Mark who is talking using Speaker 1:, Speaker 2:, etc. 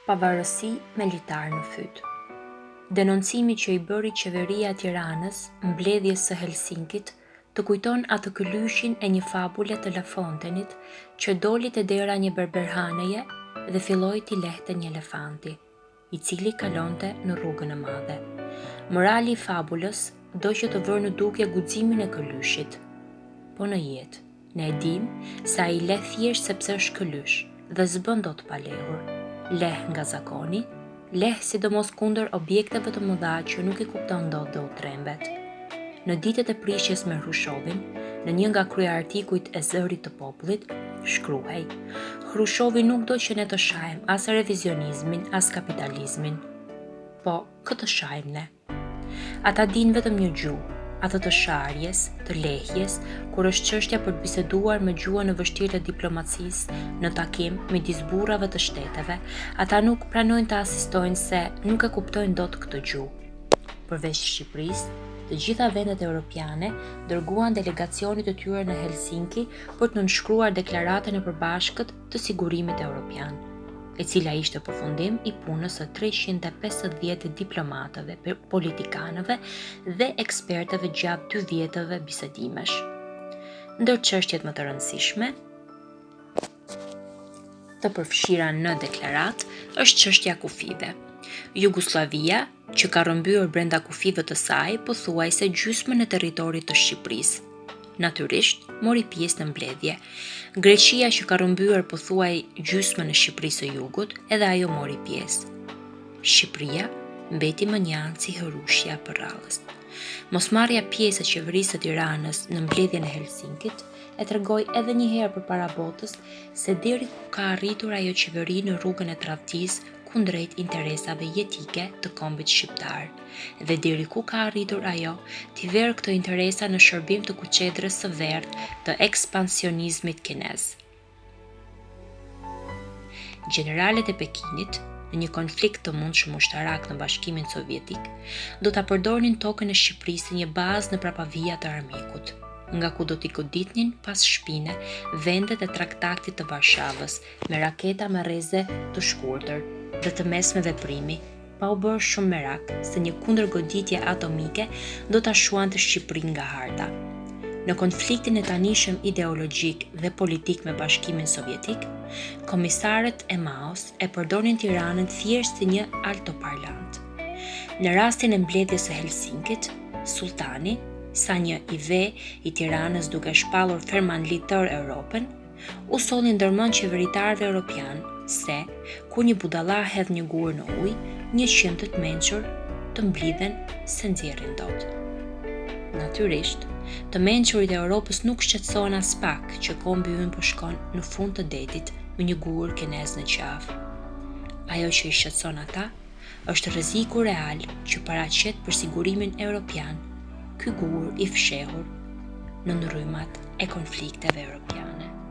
Speaker 1: Pavarësi me litar në fyt. Denoncimi që i bëri qeveria e Tiranës mbledhjes së Helsinkit të kujton atë këllyshin e një fabule të La Fontainet që doli te dera një berberhaneje dhe filloi t'i lehte një elefanti, i cili kalonte në rrugën e madhe. Morali i fabulës do që të vërë në dukje guximin e këllyshit. Po në jetë, ne e dim se ai leh thjesht sepse është këllysh dhe s'bën dot pa lehur. Leh nga zakoni, leh sidomos kundër objekteve të mëdha që nuk i kupton dot dhe u trembet. Në ditët e prishjes me Hrushovin, në një nga kryeartikujt e Zërit të popullit, shkruhej: Hrushovi nuk do që ne të shajm as revizionizmin, as kapitalizmin. Po, këtë shajm ne. Ata din vetëm një gjuhë, atë të sharjes, të lehjes, kur është çështja për të biseduar me gjuhën e vështirë të diplomacisë në takim midis burrave të shteteve, ata nuk pranojnë të asistojnë se nuk e kuptojnë dot këtë gjuhë. Përveç Shqipërisë, të gjitha vendet europiane dërguan delegacionit të tyre në Helsinki për të nënshkruar deklaratën e përbashkët të sigurimit evropian, e cila ishte përfundim i punës së 350 diplomatëve, politikanëve dhe ekspertëve gjatë 2 vjetëve bisedimesh. Ndër çështjet më të rëndësishme të përfshira në deklarat është çështja kufive. Jugoslavia, që ka rrëmbyer brenda kufive të saj pothuajse gjysmën e territorit të Shqipërisë, natyrisht mori pjesë në mbledhje. Greqia, që ka rrëmbyer pothuaj gjysmën e Shqipërisë së Jugut, edhe ajo mori pjesë. Shqipëria mbeti më një anë si hërushja për rallës. Mosmarrja pjesë e qeverisë së Tiranës në mbledhjen e Helsinkit e tregoi edhe një herë përpara botës se deri ku ka arritur ajo qeveri në rrugën e tradhtisë kundrejt interesave jetike të kombit shqiptar, dhe deri ku ka arritur ajo t'i verë këto interesa në shërbim të kuqedrës së verdhë të ekspansionizmit kinez. Generalet e Pekinit, në një konflikt të mundshëm ushtarak në Bashkimin Sovjetik, do ta përdornin tokën e Shqipërisë si një bazë në prapavija të armikut, nga ku do t'i goditnin pas shpine vendet e traktatit të Varshavës me raketa me rreze të shkurtër dhe të mesme veprimi, pa u bërë shumë merak se një kundërgoditje atomike do ta shuante Shqipërinë nga harta. Në konfliktin e tanishëm ideologjik dhe politik me Bashkimin Sovjetik, komisarët e Maos e përdornin Tiranën thjesht si një altoparlant. Në rastin e mbledhjes së Helsinkit, sultani, sa një i ve i Tiranës duke shpallur fermanli tërë Europën, u solli ndërmend qeveritarëve europian se, kur një budalla hedh një gur në ujë, 100 të mençur të mblidhen se nxjerrin dot. Natyrisht, të mençurit e Europës nuk shqetësohen as pak që kombi ynë po shkon në fund të detit me një gur kinez në qafë. Ajo që i shqetëson ata është rreziku real që paraqet për sigurimin evropian, ky gur i fshehur në ndrymat e konflikteve europiane.